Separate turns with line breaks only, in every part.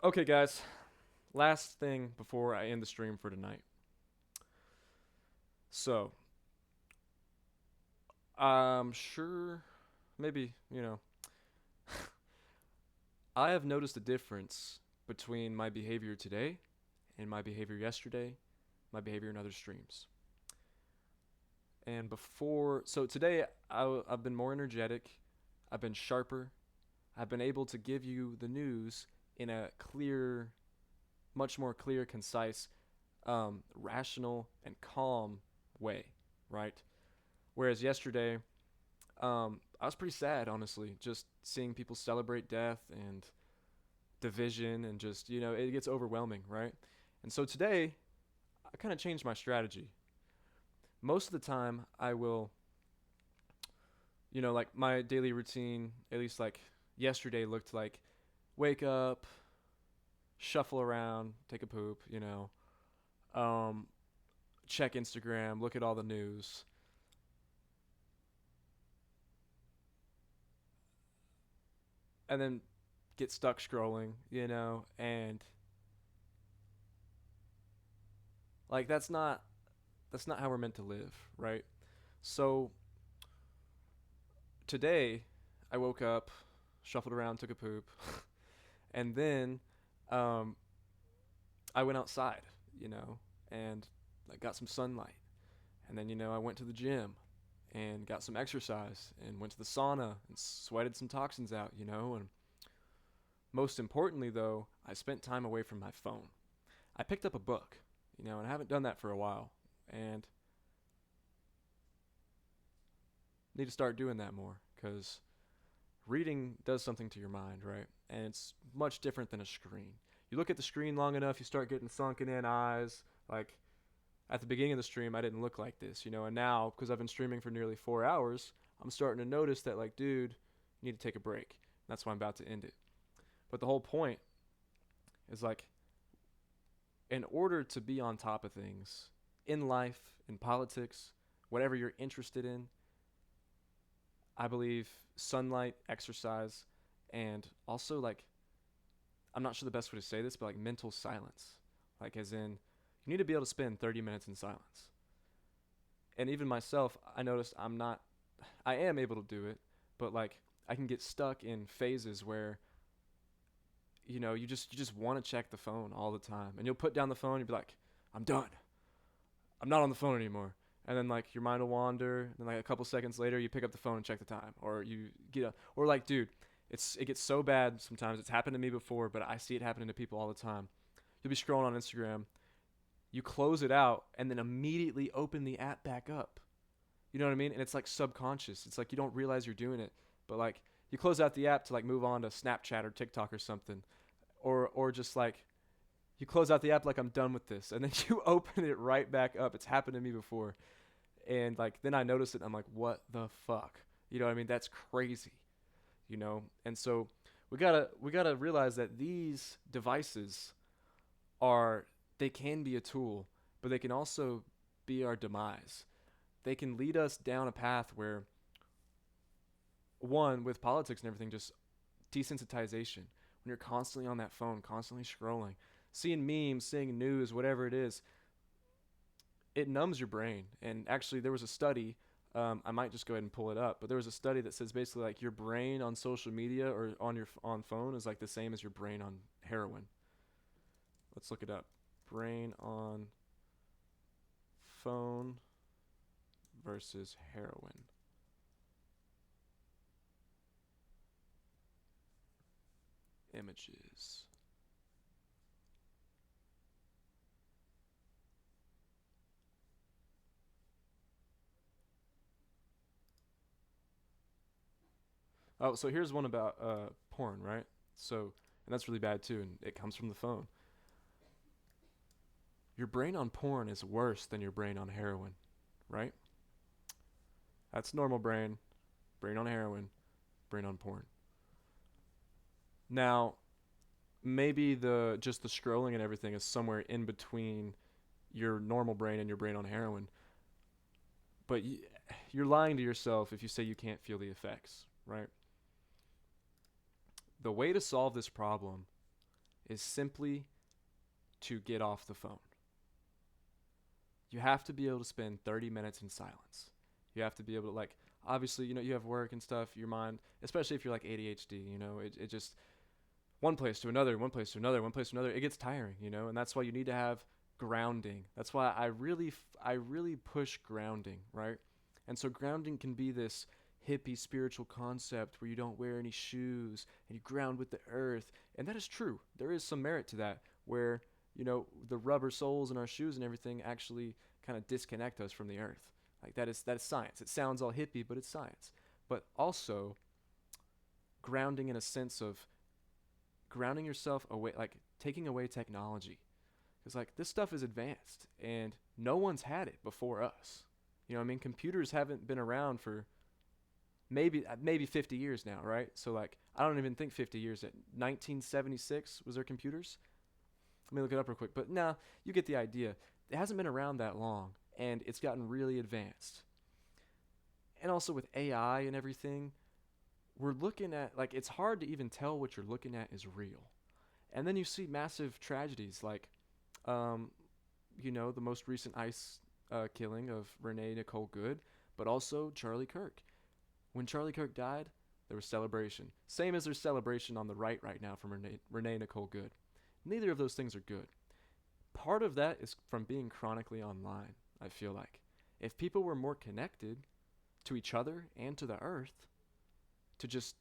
Okay, guys. Last thing before I end the stream for tonight. So, I'm sure, maybe, I have noticed a difference between my behavior today and my behavior yesterday, my behavior in other streams. And so today I've been more energetic, I've been sharper, I've been able to give you the news in a clear, much more clear, concise, rational, and calm way, right? Whereas yesterday, I was pretty sad, honestly, just seeing people celebrate death and division, and just, it gets overwhelming, right? And so today, I kind of changed my strategy. Most of the time, I will, like my daily routine, at least like yesterday, looked like wake up, shuffle around, take a poop, um, check Instagram, look at all the news, and then get stuck scrolling, and like that's not how we're meant to live, right? So today I woke up, shuffled around, took a poop, and then um, I went outside, and I got some sunlight. And then, I went to the gym and got some exercise and went to the sauna and sweated some toxins out, and most importantly though, I spent time away from my phone. I picked up a book, and I haven't done that for a while, and need to start doing that more because reading does something to your mind, right? And it's much different than a screen. You look at the screen long enough, you start getting sunken in eyes. Like at the beginning of the stream, I didn't look like this, and now because I've been streaming for nearly 4 hours, I'm starting to notice that, like, dude, you need to take a break. That's why I'm about to end it. But the whole point is like, in order to be on top of things in life, in politics, whatever you're interested in, I believe sunlight, exercise, and also like I'm not sure the best way to say this, but like mental silence. Like as in you need to be able to spend 30 minutes in silence. And even myself, I noticed I am able to do it, but like I can get stuck in phases where you just want to check the phone all the time. And you'll put down the phone and you'll be like, "I'm done. I'm not on the phone anymore." And then like your mind will wander, and then like a couple seconds later you pick up the phone and check the time, or you get a, or like dude, it gets so bad sometimes. It's happened to me before, but I see it happening to people all the time. You'll be scrolling on Instagram, you close it out, and then immediately open the app back up. You know what I mean? And it's like subconscious. It's like you don't realize you're doing it, but like you close out the app to like move on to Snapchat or TikTok or something, or just like you close out the app like I'm done with this, and then you open it right back up. It's happened to me before, and like then I notice it. And I'm like, what the fuck? You know what I mean? That's crazy. And so we gotta realize that these devices are they can be a tool, but they can also be our demise. They can lead us down a path where one with politics and everything, just desensitization. When you're constantly on that phone, constantly scrolling, seeing memes, seeing news, whatever it is, it numbs your brain. And actually, there was a study. I might just go ahead and pull it up, but there was a study that says basically like your brain on social media or on phone is like the same as your brain on heroin. Let's look it up. Brain on phone versus heroin. Images. Oh, so here's one about porn, right? So, and that's really bad too, and it comes from the phone. Your brain on porn is worse than your brain on heroin, right? That's normal brain on heroin, brain on porn. Now, maybe the scrolling and everything is somewhere in between your normal brain and your brain on heroin, but you're lying to yourself if you say you can't feel the effects, right? The way to solve this problem is simply to get off the phone. You have to be able to spend 30 minutes in silence. You have to be able to, like, obviously, you have work and stuff, your mind, especially if you're like ADHD, it just, one place to another, one place to another, one place to another, it gets tiring, and that's why you need to have grounding. That's why I really push grounding, right? And so grounding can be this hippie spiritual concept where you don't wear any shoes and you ground with the earth. And that is true. There is some merit to that, where, the rubber soles in our shoes and everything actually kind of disconnect us from the earth. Like that is science. It sounds all hippie, but it's science. But also grounding in a sense of grounding yourself away, like taking away technology. Because like this stuff is advanced and no one's had it before us. Computers haven't been around for maybe 50 years now, right? So like I don't even think 50 years. At 1976 was there computers? Let me look it up real quick. But nah, you get the idea. It hasn't been around that long, and it's gotten really advanced. And also with AI and everything, we're looking at, like, it's hard to even tell what you're looking at is real. And then you see massive tragedies like, the most recent ICE killing of Renee Nicole Good, but also Charlie Kirk. When Charlie Kirk died, there was celebration. Same as there's celebration on the right now from Renee Nicole Good. Neither of those things are good. Part of that is from being chronically online, I feel like. If people were more connected to each other and to the earth, to just,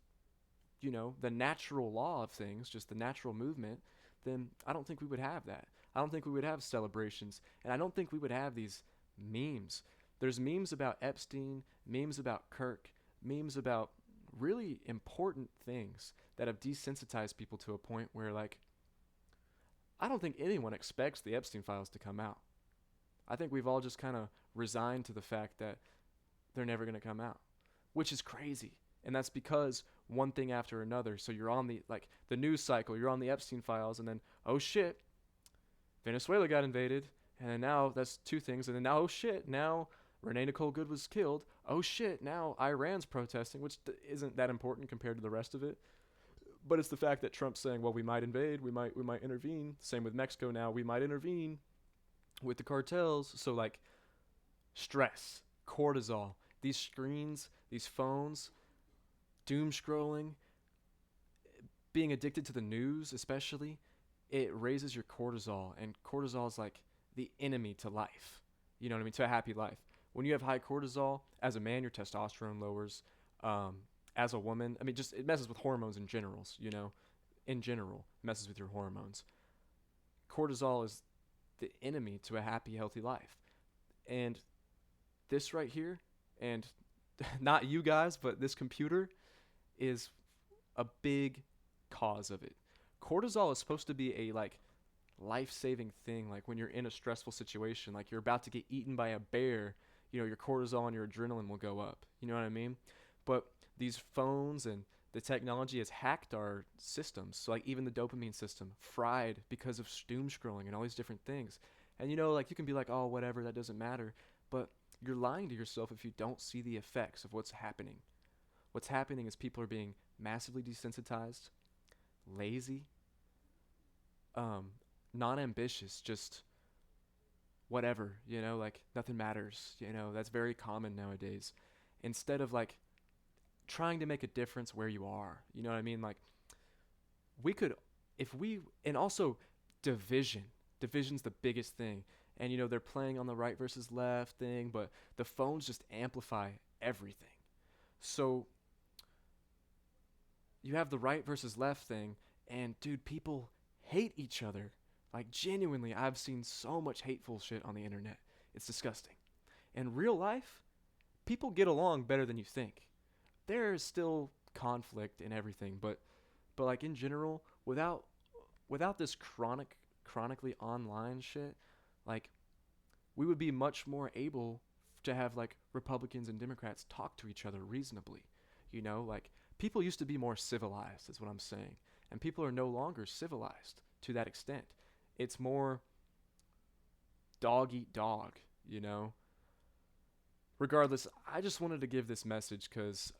the natural law of things, just the natural movement, then I don't think we would have that. I don't think we would have celebrations, and I don't think we would have these memes. There's memes about Epstein, memes about Kirk, memes about really important things that have desensitized people to a point where, like, I don't think anyone expects the Epstein files to come out. I think we've all just kind of resigned to the fact that they're never going to come out, which is crazy. And that's because one thing after another. So you're on the news cycle, you're on the Epstein files, and then, oh shit, Venezuela got invaded. And then now that's two things. And then now, oh shit, now Renee Nicole Good was killed. Oh shit, now Iran's protesting, which isn't that important compared to the rest of it. But it's the fact that Trump's saying, well, we might invade, we might intervene. Same with Mexico now, we might intervene with the cartels. So like stress, cortisol, these screens, these phones, doom scrolling, being addicted to the news especially, it raises your cortisol, and cortisol is like the enemy to life. You know what I mean? To a happy life. When you have high cortisol, as a man, your testosterone lowers. As a woman, I mean, just it messes with hormones in general. In general, it messes with your hormones. Cortisol is the enemy to a happy, healthy life. And this right here, and not you guys, but this computer is a big cause of it. Cortisol is supposed to be a life-saving thing. Like when you're in a stressful situation, like you're about to get eaten by a bear, your cortisol and your adrenaline will go up. You know what I mean? But these phones and the technology has hacked our systems. So like even the dopamine system fried because of doom scrolling and all these different things. And you can be like, oh, whatever, that doesn't matter. But you're lying to yourself if you don't see the effects of what's happening. What's happening is people are being massively desensitized, lazy, non-ambitious, just whatever, nothing matters. That's very common nowadays. Instead of trying to make a difference where you are, you know what I mean? Like we could, and also division's the biggest thing. And they're playing on the right versus left thing, but the phones just amplify everything. So you have the right versus left thing, and dude, people hate each other. Like genuinely, I've seen so much hateful shit on the internet. It's disgusting. In real life, people get along better than you think. There's still conflict and everything, but like in general, without this chronically online shit, like we would be much more able to have Republicans and Democrats talk to each other reasonably. People used to be more civilized, is what I'm saying, and people are no longer civilized to that extent. It's more dog eat dog, Regardless, I just wanted to give this message because,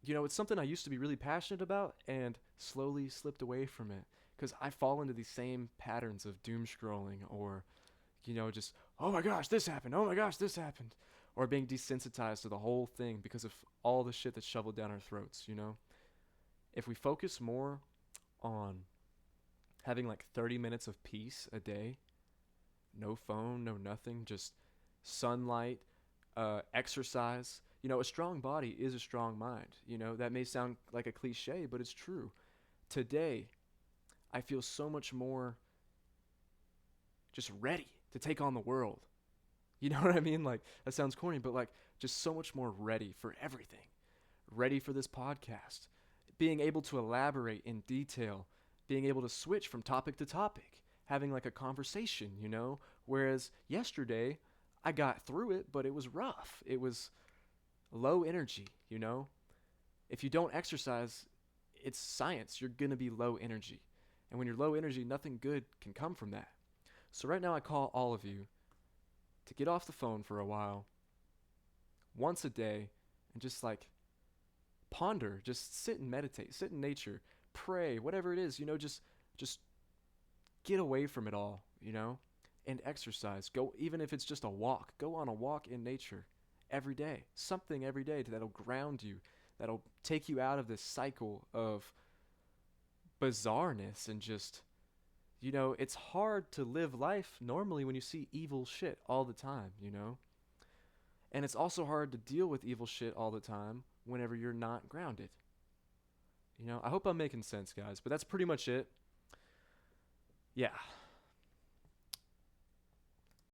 it's something I used to be really passionate about and slowly slipped away from it. because I fall into these same patterns of doom scrolling, or just, oh my gosh, this happened, oh my gosh, this happened, or being desensitized to the whole thing because of all the shit that's shoveled down our throats. If we focus more on having like 30 minutes of peace a day, no phone, no nothing, just sunlight, exercise. A strong body is a strong mind. That may sound like a cliche, but it's true. Today, I feel so much more just ready to take on the world. You know what I mean? Like, that sounds corny, but like, just so much more ready for everything. Ready for this podcast. Being able to elaborate in detail, being able to switch from topic to topic, having like a conversation. Whereas yesterday, I got through it, but it was rough. It was low energy. If you don't exercise, it's science. You're going to be low energy. And when you're low energy, nothing good can come from that. So right now I call all of you to get off the phone for a while, once a day, and just like ponder, just sit and meditate, sit in nature, pray, whatever it is, just get away from it all, and exercise. Go, even if it's just a walk, go on a walk in nature every day, something every day that'll ground you, that'll take you out of this cycle of bizarreness and just, it's hard to live life normally when you see evil shit all the time. And it's also hard to deal with evil shit all the time whenever you're not grounded. I hope I'm making sense, guys, but that's pretty much it. Yeah.